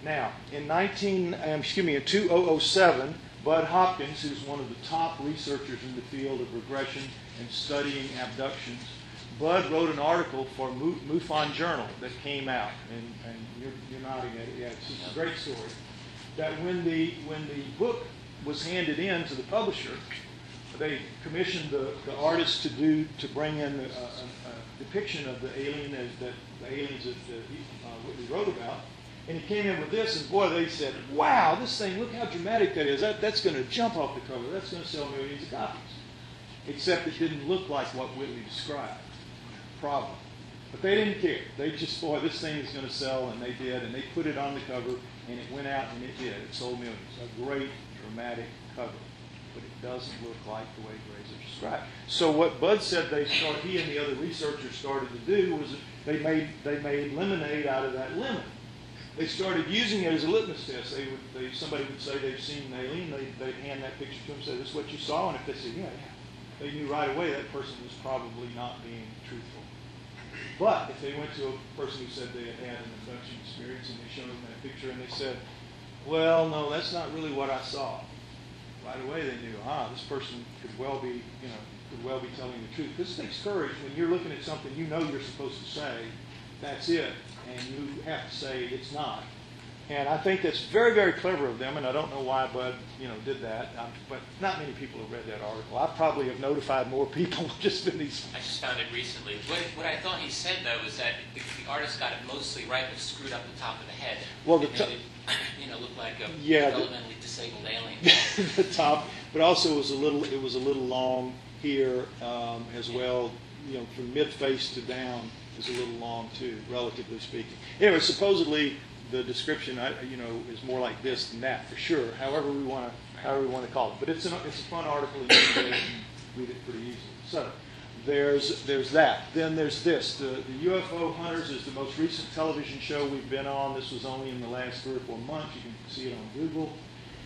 Now, in 2007, Bud Hopkins, who's one of the top researchers in the field of regression and studying abductions, Bud wrote an article for MUFON Journal that came out, and you're nodding at it. Yeah, it's just a great story. That when the book was handed in to the publisher, they commissioned the artist to bring in a depiction of the alien the aliens that Whitley wrote about. And he came in with this, and boy, they said, wow, this thing, look how dramatic that is. That's going to jump off the cover. That's going to sell millions of copies. Except it didn't look like what Whitley described. Problem. But they didn't care. They just, boy, this thing is going to sell, and they did. And they put it on the cover, and it went out, and it did. It sold millions. A great, dramatic cover. But it doesn't look like the way Grazer described. So what Bud said he and the other researchers started to do was they made lemonade out of that lemon. They started using it as a litmus test. Somebody would say they've seen an alien. They'd hand that picture to them and say, this is what you saw. And if they said, yeah, they knew right away that person was probably not being truthful. But if they went to a person who said they had had an abduction experience and they showed them that picture and they said, well, no, that's not really what I saw. Right away they knew, this person could well be telling the truth. This takes courage when you're looking at something you know you're supposed to say, that's it, and you have to say it's not. And I think that's very, very clever of them, and I don't know why Bud, did that. But not many people have read that article. I probably have notified more people just in these. I just found it recently. What I thought he said though was that the artist got it mostly right, but screwed up the top of the head. Well, look like a developmentally disabled alien. The top, but also it was a little long here as well. From mid face to down is a little long too, relatively speaking. Anyway, supposedly the description, is more like this than that for sure. However we want to call it, but it's a fun article and you can read it pretty easily. So there's that. Then there's this. The UFO Hunters is the most recent television show we've been on. This was only in the last 3 or 4 months. You can see it on Google.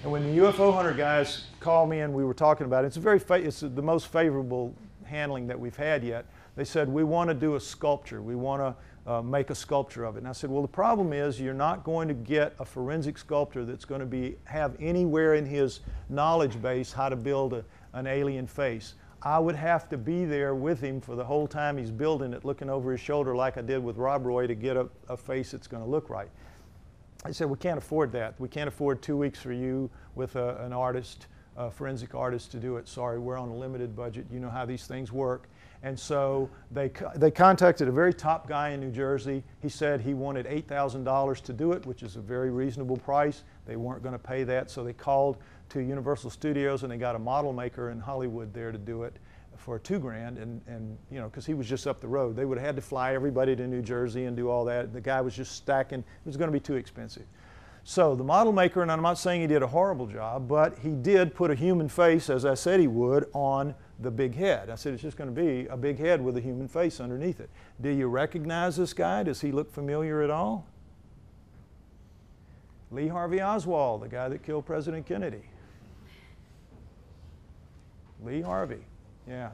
And when the UFO Hunter guys called me and we were talking about it, it's the most favorable handling that we've had yet. They said, we want to do a sculpture. We want to make a sculpture of it. And I said, well, the problem is you're not going to get a forensic sculptor that's going to have anywhere in his knowledge base how to build an alien face. I would have to be there with him for the whole time he's building it, looking over his shoulder like I did with Rob Roy to get a face that's going to look right. I said, we can't afford that. We can't afford 2 weeks for you with an artist, a forensic artist to do it. Sorry, we're on a limited budget. You know how these things work. And so they contacted a very top guy in New Jersey. He said he wanted $8,000 to do it, which is a very reasonable price. They weren't going to pay that, so they called to Universal Studios and they got a model maker in Hollywood there to do it for $2,000. And because he was just up the road, they would have had to fly everybody to New Jersey and do all that. The guy was just stacking. It was going to be too expensive. So the model maker, and I'm not saying he did a horrible job, but he did put a human face, as I said he would, on the big head. I said it's just going to be a big head with a human face underneath it. Do you recognize this guy? Does he look familiar at all? Lee Harvey Oswald, the guy that killed President Kennedy. Lee Harvey, yeah,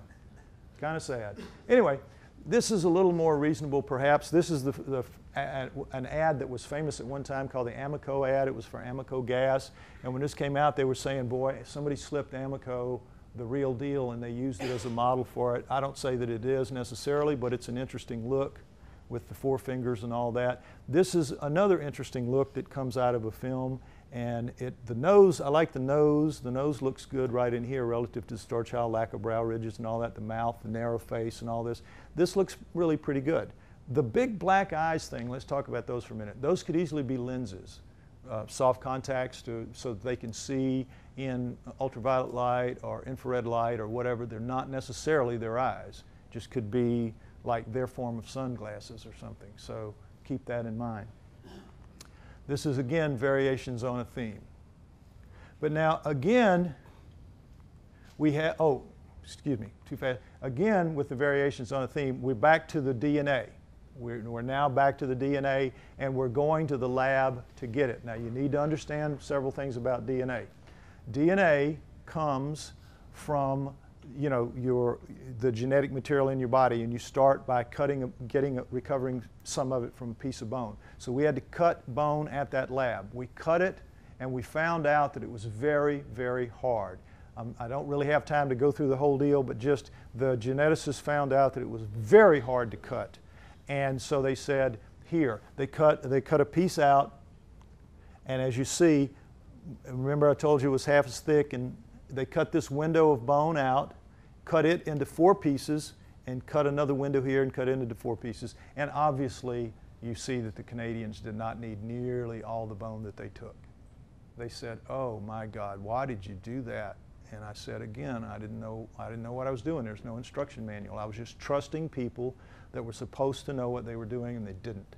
kind of sad. Anyway, this is a little more reasonable perhaps. This is an ad that was famous at one time called the Amoco ad. It was for Amoco gas. And when this came out, they were saying, boy, somebody slipped Amoco the real deal and they used it as a model for it. I don't say that it is necessarily, but it's an interesting look with the 4 fingers and all that. This is another interesting look that comes out of a film. And the nose, I like the nose. The nose looks good right in here relative to Starchild, lack of brow ridges and all that, the mouth, the narrow face and all this. This looks really pretty good. The big black eyes thing, let's talk about those for a minute. Those could easily be lenses, soft contacts so that they can see in ultraviolet light or infrared light or whatever. They're not necessarily their eyes. Just could be like their form of sunglasses or something. So keep that in mind. This is, again, variations on a theme. But now, again, we have, oh, excuse me, too fast. Again, with the variations on a theme, we're back to the DNA. We're now back to the DNA, and we're going to the lab to get it. Now, you need to understand several things about DNA. DNA comes from you know, the genetic material in your body, and you start by recovering some of it from a piece of bone. So we had to cut bone at that lab. We cut it, and we found out that it was very, very hard. I don't really have time to go through the whole deal, but just the geneticists found out that it was very hard to cut. And so they said, here, they cut a piece out, and as you see, remember I told you it was half as thick, and they cut this window of bone out, cut it into 4 pieces, and cut another window here and cut it into 4 pieces. And obviously, you see that the Canadians did not need nearly all the bone that they took. They said, oh my God, why did you do that? And I said, again, I didn't know what I was doing. There's no instruction manual. I was just trusting people that were supposed to know what they were doing, and they didn't,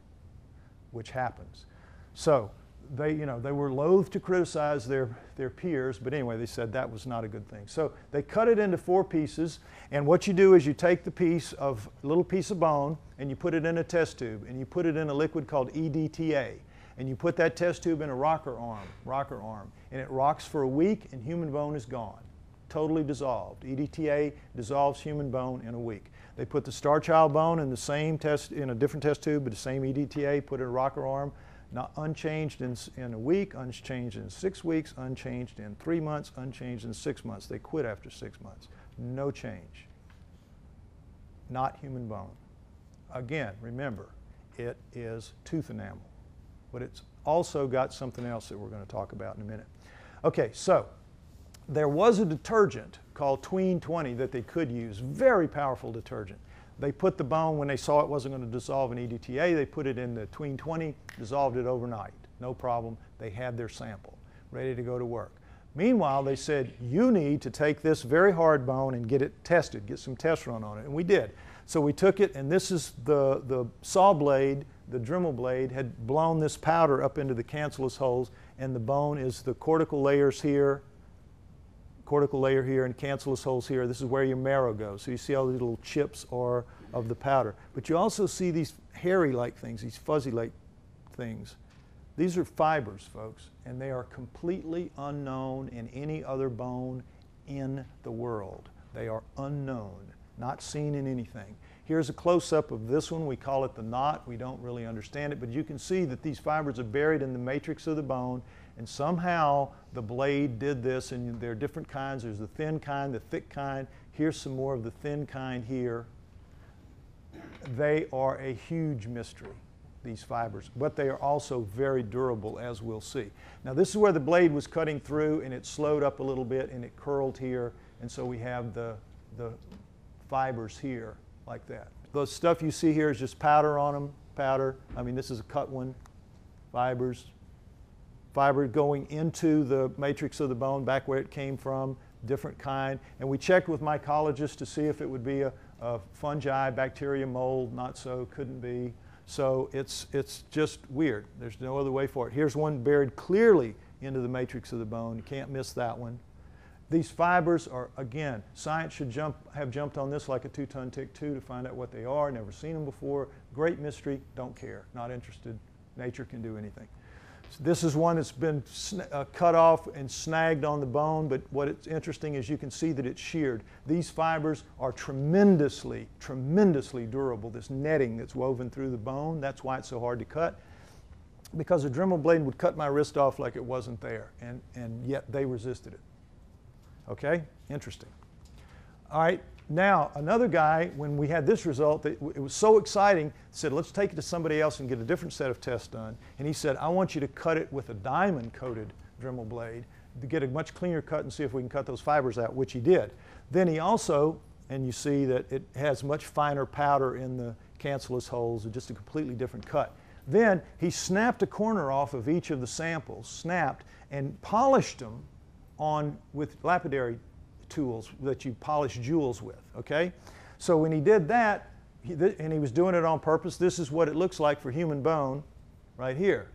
which happens. So they were loath to criticize their peers, but anyway, they said that was not a good thing. So they cut it into 4 pieces, and what you do is you take the little piece of bone, and you put it in a test tube, and you put it in a liquid called EDTA. And you put that test tube in a rocker arm, and it rocks for a week, and human bone is gone, totally dissolved. EDTA dissolves human bone in a week. They put the Starchild bone in in a different test tube, but the same EDTA, put it in a rocker arm, not unchanged in a week, unchanged in 6 weeks, unchanged in 3 months, unchanged in 6 months. They quit after 6 months. No change. Not human bone. Again, remember, it is tooth enamel. But it's also got something else that we're going to talk about in a minute. Okay, so there was a detergent called Tween 20 that they could use, very powerful detergent. They put the bone, when they saw it wasn't going to dissolve in EDTA, they put it in the Tween 20, dissolved it overnight. No problem. They had their sample ready to go to work. Meanwhile, they said, you need to take this very hard bone and get it tested, get some tests run on it, and we did. So we took it, and this is the saw blade. The Dremel blade had blown this powder up into the cancellous holes, and the bone is the cortical layers here, cortical layer here, and cancellous holes here. This is where your marrow goes. So you see all these little chips of the powder. But you also see these hairy-like things, these fuzzy-like things. These are fibers, folks, and they are completely unknown in any other bone in the world. They are unknown, not seen in anything. Here's a close-up of this one. We call it the knot. We don't really understand it, but you can see that these fibers are buried in the matrix of the bone, and somehow the blade did this, and there are different kinds. There's the thin kind, the thick kind. Here's some more of the thin kind here. They are a huge mystery, these fibers, but they are also very durable, as we'll see. Now, this is where the blade was cutting through, and it slowed up a little bit, and it curled here, and so we have the fibers here, like that. The stuff you see here is just powder on them, powder. I mean, this is a cut one, fibers. Fiber going into the matrix of the bone, back where it came from, different kind. And we checked with mycologists to see if it would be a fungi, bacteria, mold, not so, couldn't be. So it's just weird. There's no other way for it. Here's one buried clearly into the matrix of the bone. You can't miss that one. These fibers are, again, science should have jumped on this like a 2-ton tick 2 to find out what they are. Never seen them before. Great mystery. Don't care. Not interested. Nature can do anything. So this is one that's been cut off and snagged on the bone, but what's interesting is you can see that it's sheared. These fibers are tremendously, tremendously durable. This netting that's woven through the bone, that's why it's so hard to cut. Because a Dremel blade would cut my wrist off like it wasn't there, and yet they resisted it. Okay, interesting. All right, now another guy, when we had this result, it was so exciting, said, let's take it to somebody else and get a different set of tests done. And he said, I want you to cut it with a diamond-coated Dremel blade to get a much cleaner cut and see if we can cut those fibers out, which he did. Then he also, and you see that it has much finer powder in the cancellous holes, just a completely different cut. Then he snapped a corner off of each of the samples, snapped, and polished them with lapidary tools that you polish jewels with, okay? So when he did that, and he was doing it on purpose, this is what it looks like for human bone right here.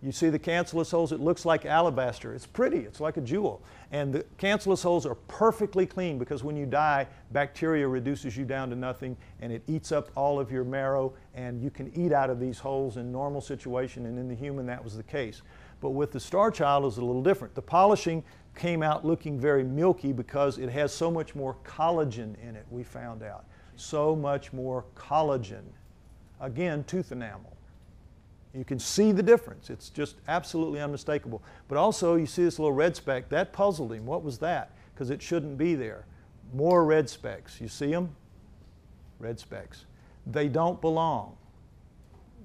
You see the cancellous holes, it looks like alabaster. It's pretty, it's like a jewel. And the cancellous holes are perfectly clean because when you die, bacteria reduces you down to nothing and it eats up all of your marrow, and you can eat out of these holes in normal situation, and in the human that was the case. But with the Starchild it was a little different. The polishing came out looking very milky because it has so much more collagen in it, we found out. So much more collagen. Again, tooth enamel. You can see the difference. It's just absolutely unmistakable. But also, you see this little red speck. That puzzled him. What was that? Because it shouldn't be there. More red specks. You see them? Red specks. They don't belong.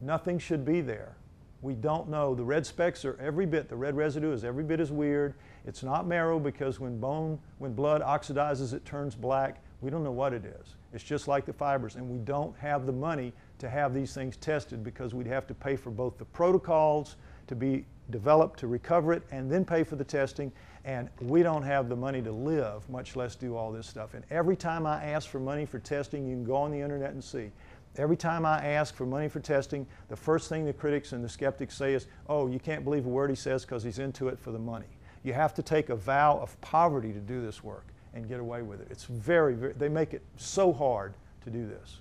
Nothing should be there. We don't know. The red specks are every bit, the red residue is every bit as weird. It's not marrow because when blood oxidizes, it turns black. We don't know what it is. It's just like the fibers, and we don't have the money to have these things tested because we'd have to pay for both the protocols to be developed to recover it and then pay for the testing, and we don't have the money to live, much less do all this stuff. And every time I ask for money for testing, you can go on the internet and see, every time I ask for money for testing, the first thing the critics and the skeptics say is, oh, you can't believe a word he says because he's into it for the money. You have to take a vow of poverty to do this work and get away with it. It's very, they make it so hard to do this.